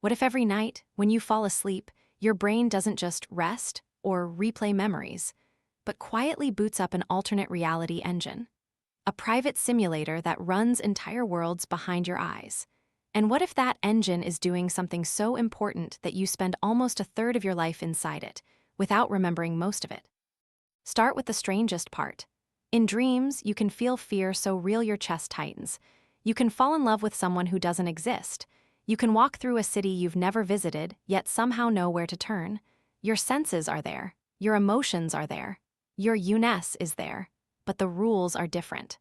What if every night, when you fall asleep, your brain doesn't just rest or replay memories, but quietly boots up an alternate reality engine? A private simulator that runs entire worlds behind your eyes. And what if that engine is doing something so important that you spend almost a third of your life inside it, without remembering most of it? Start with the strangest part. In dreams, you can feel fear so real your chest tightens. You can fall in love with someone who doesn't exist. You can walk through a city you've never visited, yet somehow know where to turn. Your senses are there. Your emotions are there. Your you-ness is there. But the rules are different.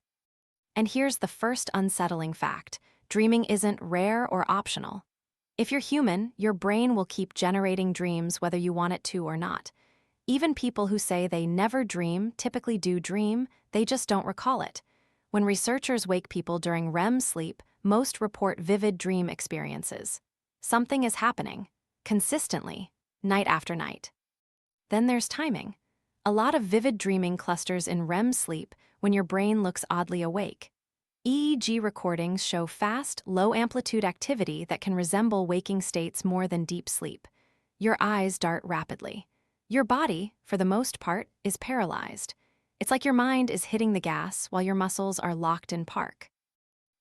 And here's the first unsettling fact. Dreaming isn't rare or optional. If you're human, your brain will keep generating dreams whether you want it to or not. Even people who say they never dream typically do dream, they just don't recall it. When researchers wake people during REM sleep, most report vivid dream experiences. Something is happening, consistently, night after night. Then there's timing. A lot of vivid dreaming clusters in REM sleep when your brain looks oddly awake. EEG recordings show fast, low-amplitude activity that can resemble waking states more than deep sleep. Your eyes dart rapidly. Your body, for the most part, is paralyzed. It's like your mind is hitting the gas while your muscles are locked in park.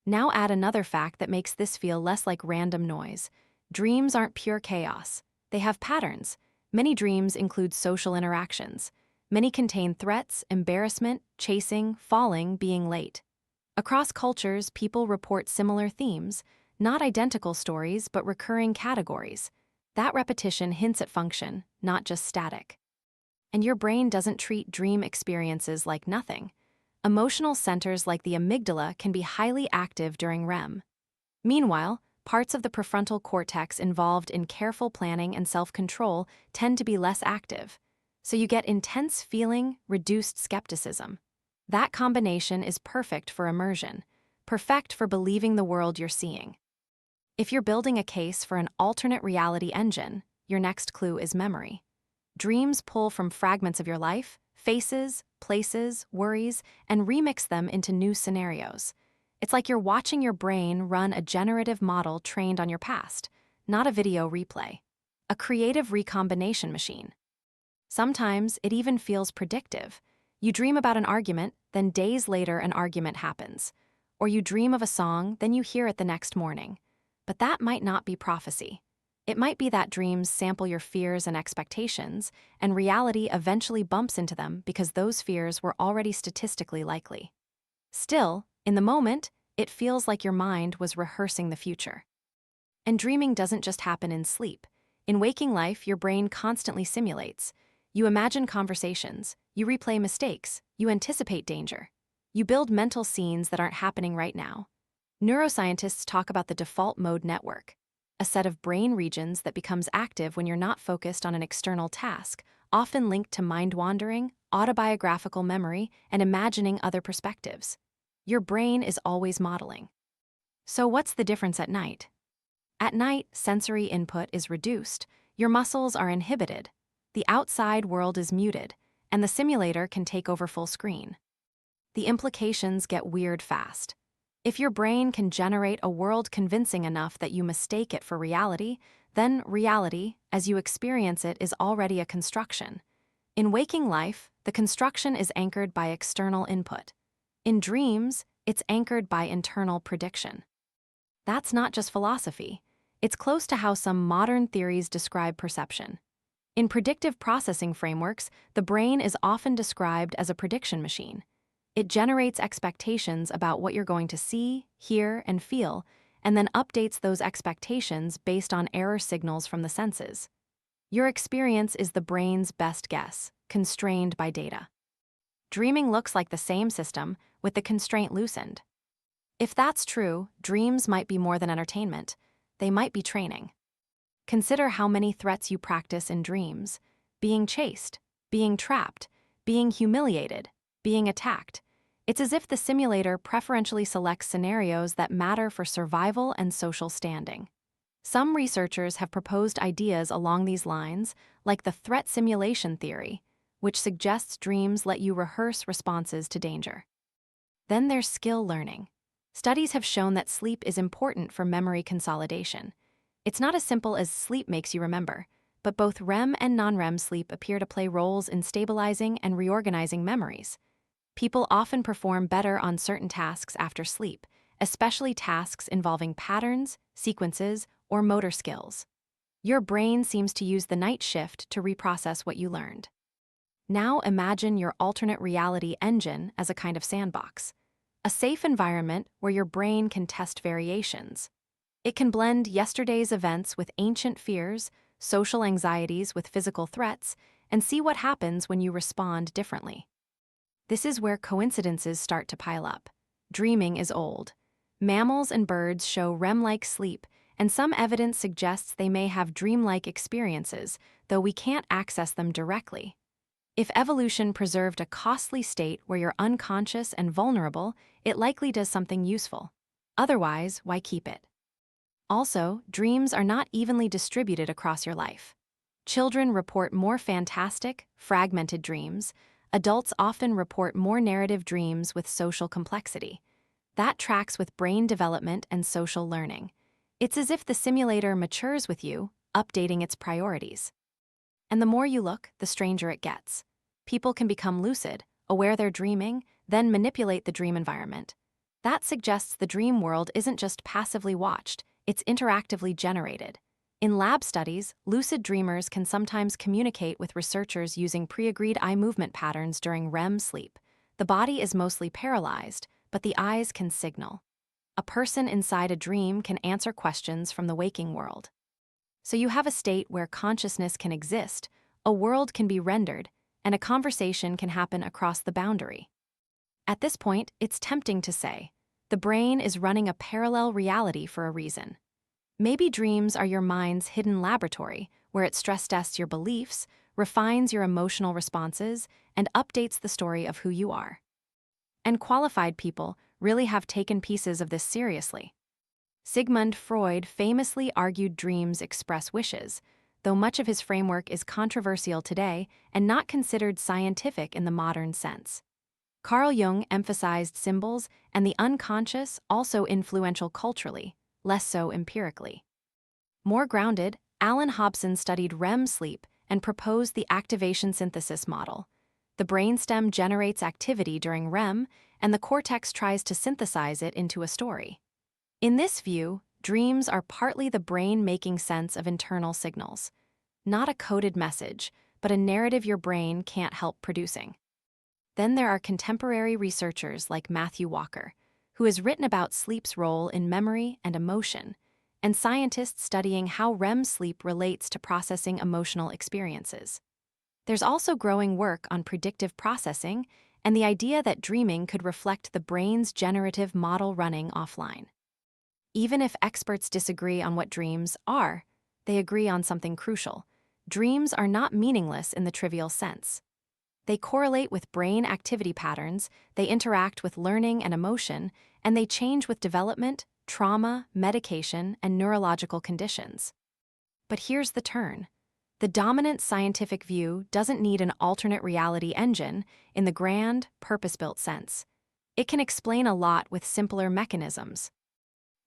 Now add another fact that makes this feel less like random noise. Dreams aren't pure chaos. They have patterns. Many dreams include social interactions. Many contain threats, embarrassment, chasing, falling, being late. Across cultures, people report similar themes, not identical stories, but recurring categories. That repetition hints at function, not just static. And your brain doesn't treat dream experiences like nothing. Emotional centers like the amygdala can be highly active during REM. Meanwhile, parts of the prefrontal cortex involved in careful planning and self-control tend to be less active. So you get intense feeling, reduced skepticism. That combination is perfect for immersion, perfect for believing the world you're seeing. If you're building a case for an alternate reality engine, your next clue is memory. Dreams pull from fragments of your life, faces, places, worries, and remix them into new scenarios. It's like you're watching your brain run a generative model trained on your past, not a video replay. A creative recombination machine. Sometimes it even feels predictive. You dream about an argument, then days later an argument happens. Or you dream of a song, then you hear it the next morning. But that might not be prophecy. It might be that dreams sample your fears and expectations, and reality eventually bumps into them because those fears were already statistically likely. Still, in the moment, it feels like your mind was rehearsing the future. And dreaming doesn't just happen in sleep. In waking life, your brain constantly simulates. You imagine conversations, you replay mistakes, you anticipate danger. You build mental scenes that aren't happening right now. Neuroscientists talk about the default mode network, a set of brain regions that becomes active when you're not focused on an external task, often linked to mind-wandering, autobiographical memory, and imagining other perspectives. Your brain is always modeling. So what's the difference at night? At night, sensory input is reduced, your muscles are inhibited, the outside world is muted, and the simulator can take over full screen. The implications get weird fast. If your brain can generate a world convincing enough that you mistake it for reality, then reality, as you experience it, is already a construction. In waking life, the construction is anchored by external input. In dreams, it's anchored by internal prediction. That's not just philosophy. It's close to how some modern theories describe perception. In predictive processing frameworks, the brain is often described as a prediction machine. It generates expectations about what you're going to see, hear, and feel, and then updates those expectations based on error signals from the senses. Your experience is the brain's best guess, constrained by data. Dreaming looks like the same system, with the constraint loosened. If that's true, dreams might be more than entertainment. They might be training. Consider how many threats you practice in dreams: being chased, being trapped, being humiliated, being attacked. It's as if the simulator preferentially selects scenarios that matter for survival and social standing. Some researchers have proposed ideas along these lines, like the threat simulation theory, which suggests dreams let you rehearse responses to danger. Then there's skill learning. Studies have shown that sleep is important for memory consolidation. It's not as simple as sleep makes you remember, but both REM and non-REM sleep appear to play roles in stabilizing and reorganizing memories. People often perform better on certain tasks after sleep, especially tasks involving patterns, sequences, or motor skills. Your brain seems to use the night shift to reprocess what you learned. Now imagine your alternate reality engine as a kind of sandbox, a safe environment where your brain can test variations. It can blend yesterday's events with ancient fears, social anxieties with physical threats, and see what happens when you respond differently. This is where coincidences start to pile up. Dreaming is old. Mammals and birds show REM-like sleep, and some evidence suggests they may have dreamlike experiences, though we can't access them directly. If evolution preserved a costly state where you're unconscious and vulnerable, it likely does something useful. Otherwise, why keep it? Also, dreams are not evenly distributed across your life. Children report more fantastic, fragmented dreams. Adults often report more narrative dreams with social complexity. That tracks with brain development and social learning. It's as if the simulator matures with you, updating its priorities. And the more you look, the stranger it gets. People can become lucid, aware they're dreaming, then manipulate the dream environment. That suggests the dream world isn't just passively watched, it's interactively generated. In lab studies, lucid dreamers can sometimes communicate with researchers using pre-agreed eye movement patterns during REM sleep. The body is mostly paralyzed, but the eyes can signal. A person inside a dream can answer questions from the waking world. So you have a state where consciousness can exist, a world can be rendered, and a conversation can happen across the boundary. At this point, it's tempting to say, the brain is running a parallel reality for a reason. Maybe dreams are your mind's hidden laboratory, where it stress tests your beliefs, refines your emotional responses, and updates the story of who you are. And qualified people really have taken pieces of this seriously. Sigmund Freud famously argued dreams express wishes, though much of his framework is controversial today and not considered scientific in the modern sense. Carl Jung emphasized symbols and the unconscious, also influential culturally, less so empirically. More grounded, Allan Hobson studied REM sleep and proposed the activation synthesis model. The brainstem generates activity during REM, and the cortex tries to synthesize it into a story. In this view, dreams are partly the brain making sense of internal signals. Not a coded message, but a narrative your brain can't help producing. Then there are contemporary researchers like Matthew Walker, who has written about sleep's role in memory and emotion, and scientists studying how REM sleep relates to processing emotional experiences. There's also growing work on predictive processing and the idea that dreaming could reflect the brain's generative model running offline. Even if experts disagree on what dreams are, they agree on something crucial. Dreams are not meaningless in the trivial sense. They correlate with brain activity patterns, they interact with learning and emotion, and they change with development, trauma, medication, and neurological conditions. But here's the turn. The dominant scientific view doesn't need an alternate reality engine in the grand, purpose-built sense. It can explain a lot with simpler mechanisms.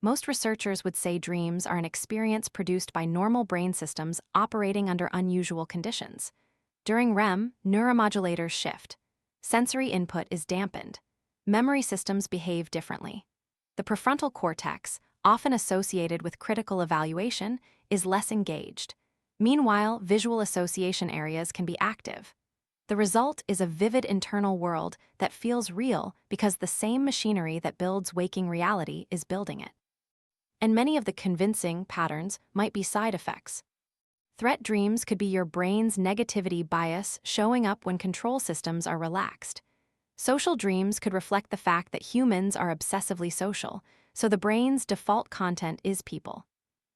Most researchers would say dreams are an experience produced by normal brain systems operating under unusual conditions. During REM, neuromodulators shift. Sensory input is dampened. Memory systems behave differently. The prefrontal cortex, often associated with critical evaluation, is less engaged. Meanwhile, visual association areas can be active. The result is a vivid internal world that feels real because the same machinery that builds waking reality is building it. And many of the convincing patterns might be side effects. Threat dreams could be your brain's negativity bias showing up when control systems are relaxed. Social dreams could reflect the fact that humans are obsessively social, so the brain's default content is people.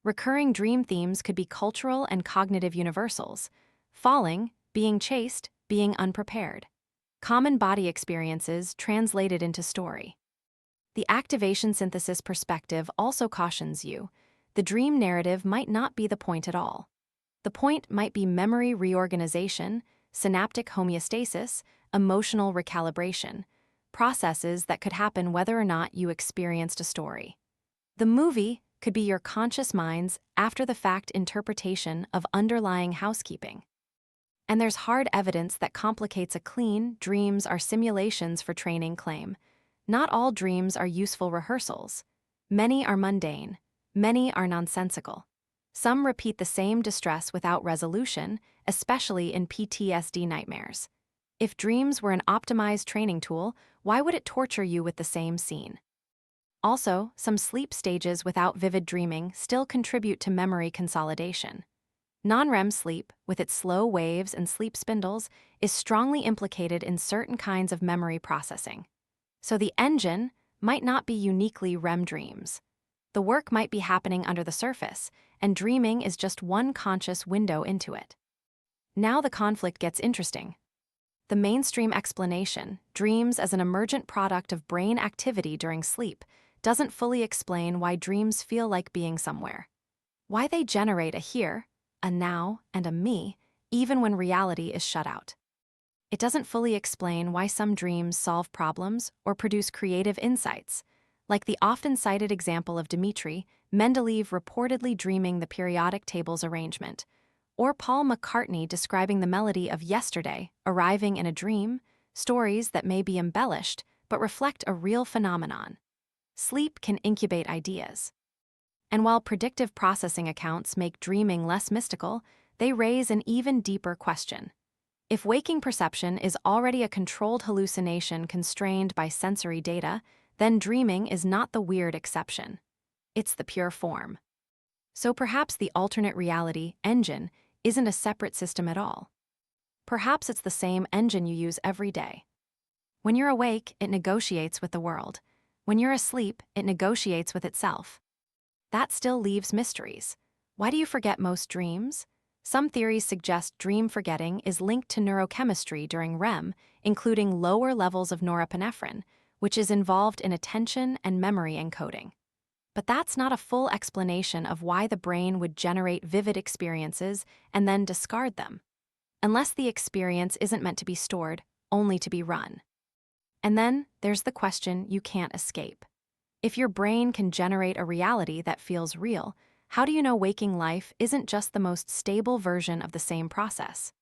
Recurring dream themes could be cultural and cognitive universals: falling, being chased, being unprepared. Common body experiences translated into story. The activation synthesis perspective also cautions you. The dream narrative might not be the point at all. The point might be memory reorganization, synaptic homeostasis, emotional recalibration, processes that could happen whether or not you experienced a story. The movie, could be your conscious mind's after-the-fact interpretation of underlying housekeeping. And there's hard evidence that complicates a clean dreams are simulations for training claim. Not all dreams are useful rehearsals. Many are mundane. Many are nonsensical. Some repeat the same distress without resolution, especially in PTSD nightmares. If dreams were an optimized training tool, why would it torture you with the same scene? Also, some sleep stages without vivid dreaming still contribute to memory consolidation. Non-REM sleep, with its slow waves and sleep spindles, is strongly implicated in certain kinds of memory processing. So the engine might not be uniquely REM dreams. The work might be happening under the surface, and dreaming is just one conscious window into it. Now the conflict gets interesting. The mainstream explanation, dreams as an emergent product of brain activity during sleep, doesn't fully explain why dreams feel like being somewhere. Why they generate a here, a now, and a me, even when reality is shut out. It doesn't fully explain why some dreams solve problems or produce creative insights, like the often cited example of Dmitri Mendeleev reportedly dreaming the periodic table's arrangement, or Paul McCartney describing the melody of Yesterday arriving in a dream, stories that may be embellished but reflect a real phenomenon. Sleep can incubate ideas. And while predictive processing accounts make dreaming less mystical, they raise an even deeper question. If waking perception is already a controlled hallucination constrained by sensory data, then dreaming is not the weird exception. It's the pure form. So perhaps the alternate reality engine isn't a separate system at all. Perhaps it's the same engine you use every day. When you're awake, it negotiates with the world. When you're asleep, it negotiates with itself. That still leaves mysteries. Why do you forget most dreams? Some theories suggest dream forgetting is linked to neurochemistry during REM, including lower levels of norepinephrine, which is involved in attention and memory encoding. But that's not a full explanation of why the brain would generate vivid experiences and then discard them, unless the experience isn't meant to be stored, only to be run. And then there's the question you can't escape. If your brain can generate a reality that feels real, how do you know waking life isn't just the most stable version of the same process?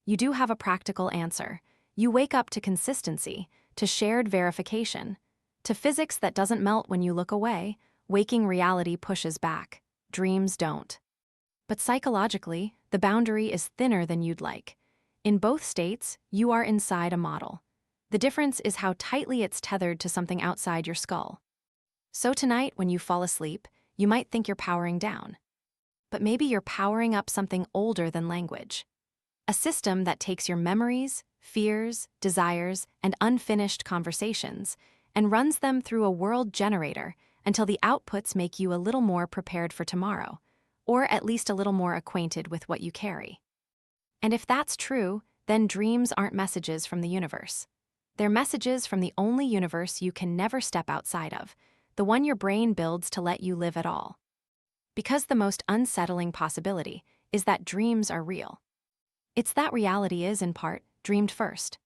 You do have a practical answer. You wake up to consistency, to shared verification, to physics that doesn't melt when you look away. Waking reality pushes back. Dreams don't. But psychologically, the boundary is thinner than you'd like. In both states, you are inside a model. The difference is how tightly it's tethered to something outside your skull. So tonight, when you fall asleep, you might think you're powering down. But maybe you're powering up something older than language. A system that takes your memories, fears, desires, and unfinished conversations and runs them through a world generator until the outputs make you a little more prepared for tomorrow, or at least a little more acquainted with what you carry. And if that's true, then dreams aren't messages from the universe. They're messages from the only universe you can never step outside of, the one your brain builds to let you live at all. Because the most unsettling possibility is that dreams are real. It's that reality is, in part, dreamed first.